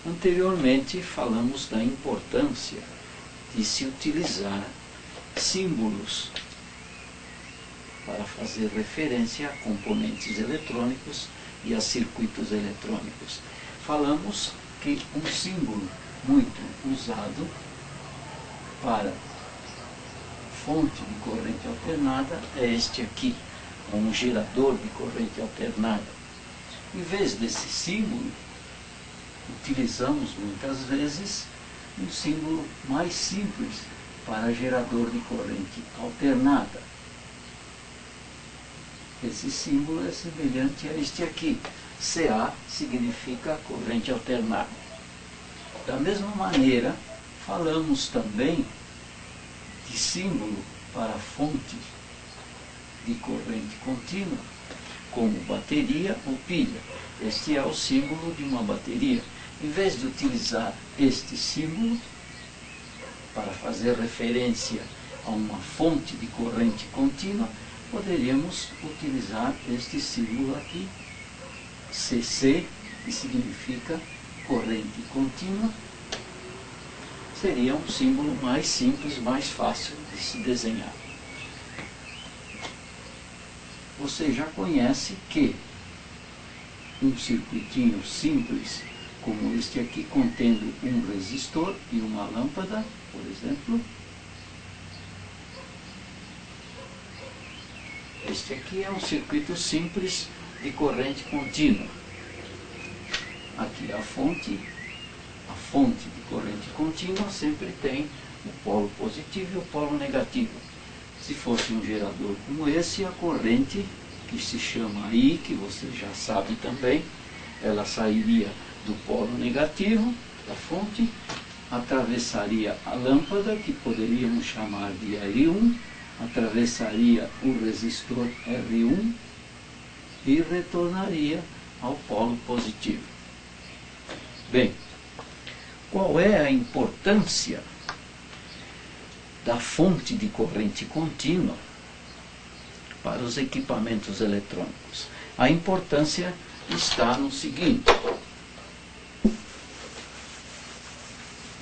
Anteriormente falamos da importância de se utilizar símbolos para fazer referência a componentes eletrônicos e a circuitos eletrônicos. Falamos que um símbolo muito usado para fonte de corrente alternada é este aqui, um gerador de corrente alternada. Em vez desse símbolo, utilizamos muitas vezes um símbolo mais simples para gerador de corrente alternada. Esse símbolo é semelhante a este aqui. CA significa corrente alternada. Da mesma maneira, falamos também de símbolo para fonte de corrente contínua, como bateria ou pilha. Este é o símbolo de uma bateria. Em vez de utilizar este símbolo para fazer referência a uma fonte de corrente contínua, poderíamos utilizar este símbolo aqui, CC, que significa corrente contínua. Seria um símbolo mais simples, mais fácil de se desenhar. Você já conhece que um circuitinho simples, como este aqui, contendo um resistor e uma lâmpada, por exemplo. Este aqui é um circuito simples de corrente contínua. Aqui a fonte de corrente contínua sempre tem o polo positivo e o polo negativo. Se fosse um gerador como esse, a corrente, que se chama I, que você já sabe também, ela sairia do polo negativo da fonte, atravessaria a lâmpada, que poderíamos chamar de R1, atravessaria o resistor R1 e retornaria ao polo positivo. Bem, qual é a importância da fonte de corrente contínua para os equipamentos eletrônicos? A importância está no seguinte: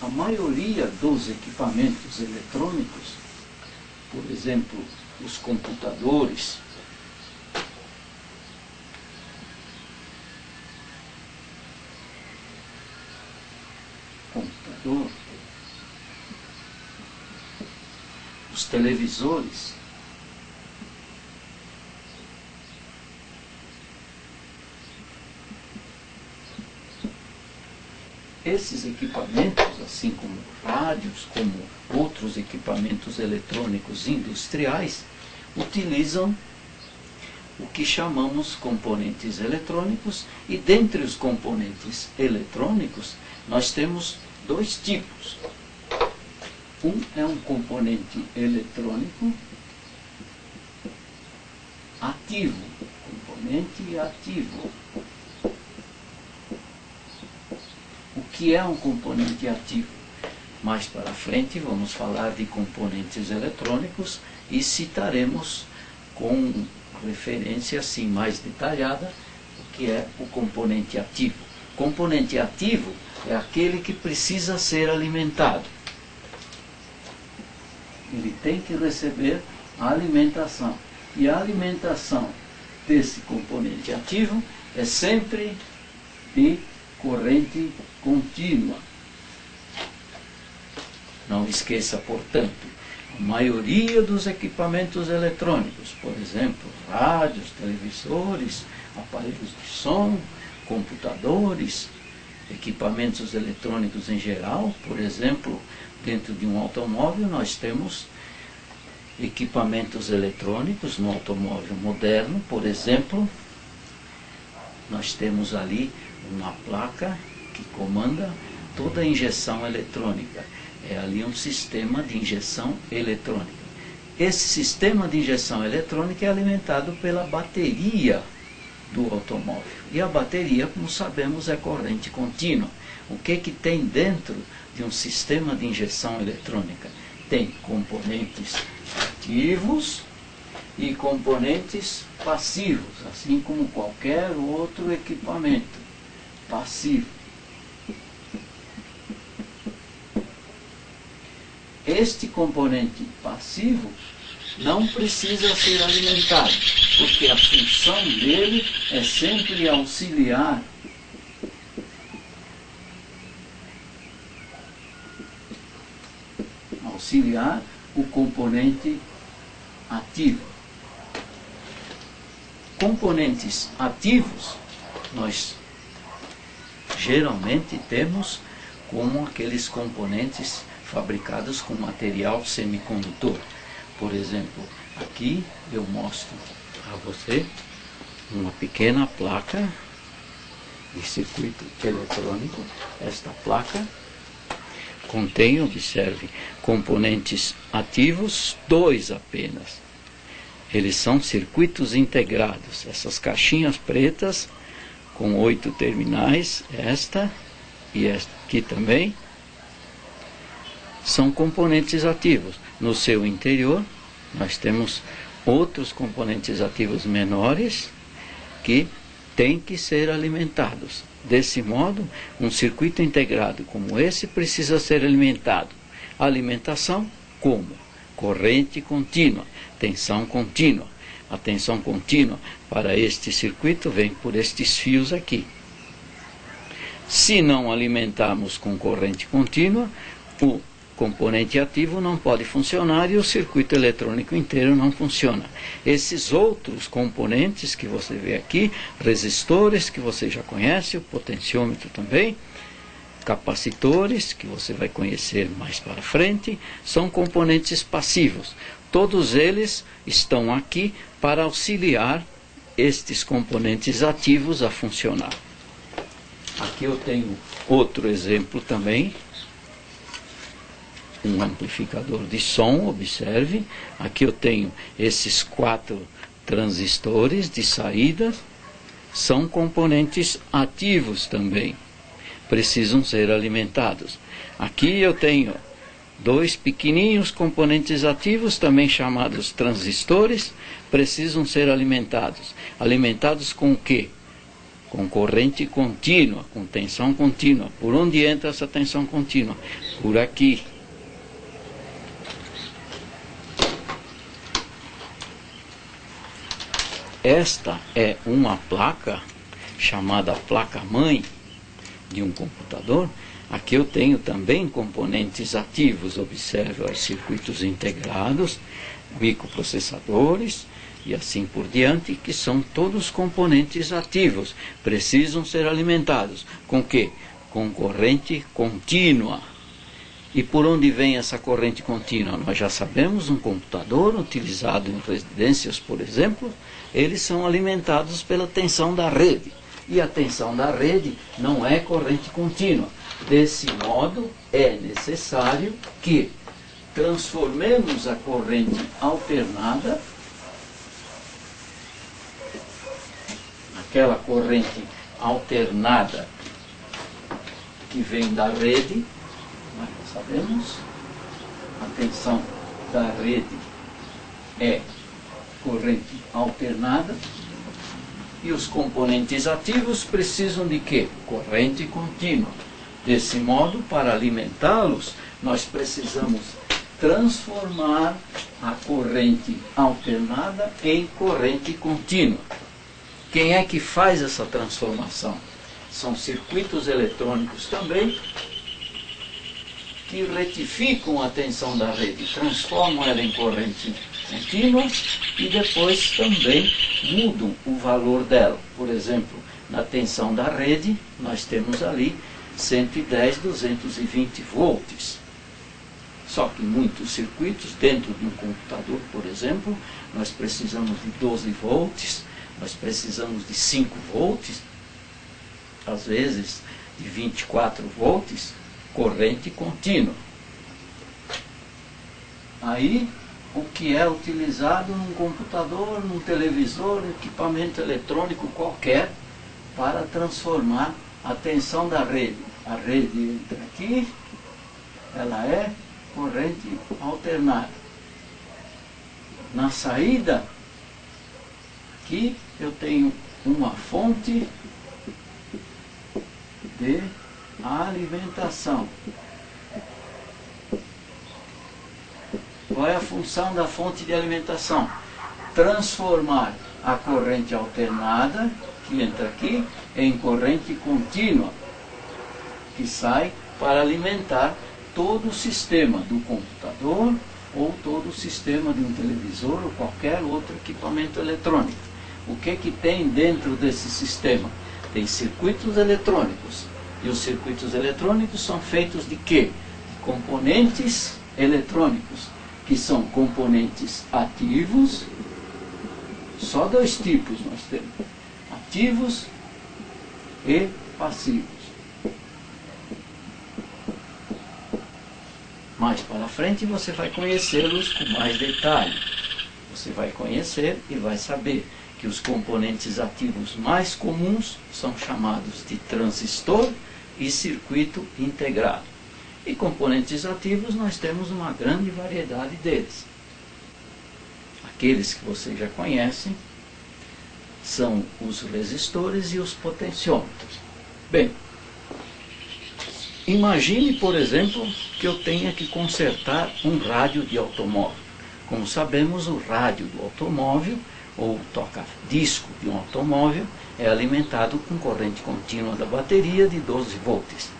a maioria dos equipamentos eletrônicos, por exemplo, os computadores, os televisores, esses equipamentos, assim como rádios, como outros equipamentos eletrônicos industriais, utilizam o que chamamos componentes eletrônicos, e dentre os componentes eletrônicos nós temos dois tipos. Um é um componente eletrônico ativo, componente ativo. O que é um componente ativo? Mais para frente vamos falar de componentes eletrônicos e citaremos com referência assim mais detalhada o que é o componente ativo. Componente ativo é aquele que precisa ser alimentado. Ele tem que receber a alimentação. E a alimentação desse componente ativo é sempre de corrente contínua. Não esqueça, portanto, a maioria dos equipamentos eletrônicos, por exemplo, rádios, televisores, aparelhos de som, computadores, equipamentos eletrônicos em geral, por exemplo, dentro de um automóvel nós temos equipamentos eletrônicos no automóvel moderno, por exemplo, nós temos ali uma placa que comanda toda a injeção eletrônica. É ali um sistema de injeção eletrônica. Esse sistema de injeção eletrônica é alimentado pela bateria do automóvel. E a bateria, como sabemos, é corrente contínua. O que tem dentro de um sistema de injeção eletrônica? Tem componentes ativos e componentes passivos, assim como qualquer outro equipamento passivo. este componente passivo não precisa ser alimentado, porque a função dele é sempre auxiliar o componente ativo. Componentes ativos nós geralmente temos como aqueles componentes fabricados com material semicondutor. Por exemplo, aqui eu mostro a você uma pequena placa de circuito eletrônico. Esta placa contém, observe, componentes ativos, 2 apenas. Eles são circuitos integrados. Essas caixinhas pretas com 8 terminais, esta e esta aqui também, são componentes ativos. No seu interior, nós temos outros componentes ativos menores que têm que ser alimentados. Desse modo, um circuito integrado como esse precisa ser alimentado. Alimentação como? Corrente contínua, tensão contínua. A tensão contínua para este circuito vem por estes fios aqui. Se não alimentarmos com corrente contínua, o componente ativo não pode funcionar e o circuito eletrônico inteiro não funciona. Esses outros componentes que você vê aqui, resistores que você já conhece, o potenciômetro também, capacitores que você vai conhecer mais para frente, são componentes passivos. Todos eles estão aqui para auxiliar estes componentes ativos a funcionar. Aqui eu tenho outro exemplo também. Um amplificador de som, observe, aqui eu tenho esses 4 transistores de saída, são componentes ativos também, precisam ser alimentados. Aqui eu tenho 2 pequenininhos componentes ativos, também chamados transistores, precisam ser alimentados. Alimentados com o quê? Com corrente contínua, com tensão contínua. Por onde entra essa tensão contínua? Por aqui. Esta é uma placa chamada placa-mãe de um computador. Aqui eu tenho também componentes ativos, observe os circuitos integrados, microprocessadores e assim por diante, que são todos componentes ativos, precisam ser alimentados. Com quê? Com corrente contínua. E por onde vem essa corrente contínua? Nós já sabemos, um computador utilizado em residências, por exemplo, eles são alimentados pela tensão da rede. E a tensão da rede não é corrente contínua. Desse modo, é necessário que transformemos a corrente alternada, aquela corrente alternada que vem da rede. Nós já sabemos, a tensão da rede é corrente alternada, e os componentes ativos precisam de quê? Corrente contínua. Desse modo, para alimentá-los, nós precisamos transformar a corrente alternada em corrente contínua. Quem é que faz essa transformação? São circuitos eletrônicos também, que retificam a tensão da rede, transformam ela em corrente contínua e depois também mudam o valor dela. Por exemplo, na tensão da rede, nós temos ali 110, 220 volts. Só que muitos circuitos, dentro de um computador, por exemplo, nós precisamos de 12 volts, nós precisamos de 5 volts, às vezes de 24 volts, corrente contínua. Aí, o que é utilizado num computador, num televisor, equipamento eletrônico qualquer, para transformar a tensão da rede. A rede entra aqui, ela é corrente alternada. Na saída, aqui eu tenho uma fonte de alimentação. Qual é a função da fonte de alimentação? Transformar a corrente alternada, que entra aqui, em corrente contínua, que sai para alimentar todo o sistema do computador ou todo o sistema de um televisor ou qualquer outro equipamento eletrônico. O que tem dentro desse sistema? Tem circuitos eletrônicos. E os circuitos eletrônicos são feitos de quê? De componentes eletrônicos, que são componentes ativos. Só dois tipos nós temos: ativos e passivos. Mais para frente você vai conhecê-los com mais detalhe. Você vai conhecer e vai saber que os componentes ativos mais comuns são chamados de transistor e circuito integrado. E componentes ativos nós temos uma grande variedade deles. Aqueles que vocês já conhecem são os resistores e os potenciômetros. Bem, imagine, por exemplo, que eu tenha que consertar um rádio de automóvel. Como sabemos, o rádio do automóvel, ou toca-disco de um automóvel, é alimentado com corrente contínua da bateria de 12 volts.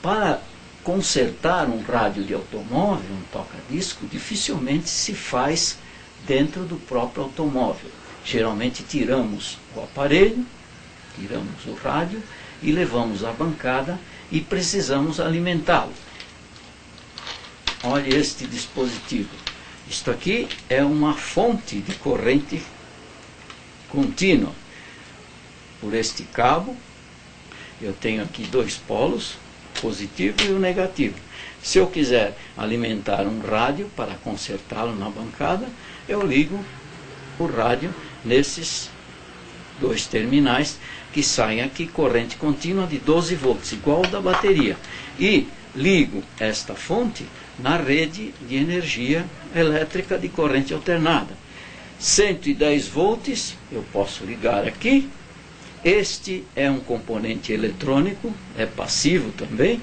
Para consertar um rádio de automóvel, um toca-disco, dificilmente se faz dentro do próprio automóvel. Geralmente tiramos o aparelho, tiramos o rádio e levamos à bancada e precisamos alimentá-lo. Olha este dispositivo. Isto aqui é uma fonte de corrente contínua. Por este cabo, eu tenho aqui dois polos, o positivo e o negativo. Se eu quiser alimentar um rádio para consertá-lo na bancada, eu ligo o rádio nesses dois terminais que saem aqui corrente contínua de 12 volts, igual ao da bateria. E ligo esta fonte na rede de energia elétrica de corrente alternada. 110 volts eu posso ligar aqui. Este é um componente eletrônico, é passivo também,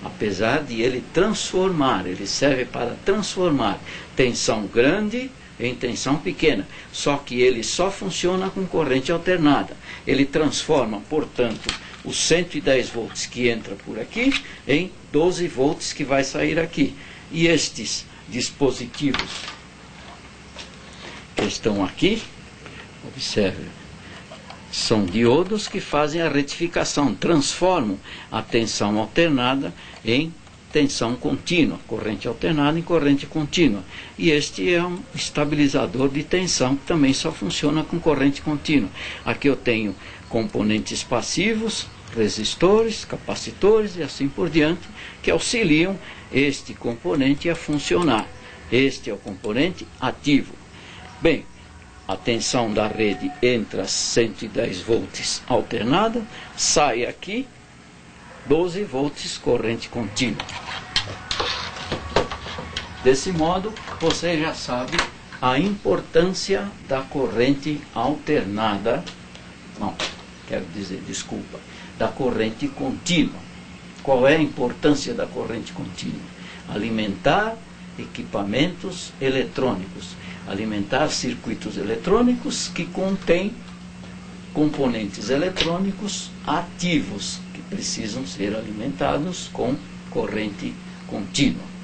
apesar de ele transformar, ele serve para transformar tensão grande em tensão pequena, só que ele só funciona com corrente alternada. Ele transforma, portanto, os 110 volts que entra por aqui em 12 volts que vai sair aqui. E estes dispositivos que estão aqui, observe, são diodos que fazem a retificação, transformam a tensão alternada em tensão contínua, corrente alternada em corrente contínua. E este é um estabilizador de tensão que também só funciona com corrente contínua. Aqui eu tenho componentes passivos, resistores, capacitores e assim por diante, que auxiliam este componente a funcionar. Este é o componente ativo. Bem, a tensão da rede entra 110 volts alternada, sai aqui 12 volts corrente contínua. Desse modo, você já sabe a importância da corrente alternada, não, quero dizer, desculpa, da corrente contínua. Qual é a importância da corrente contínua? Alimentar equipamentos eletrônicos, alimentar circuitos eletrônicos que contêm componentes eletrônicos ativos, que precisam ser alimentados com corrente contínua.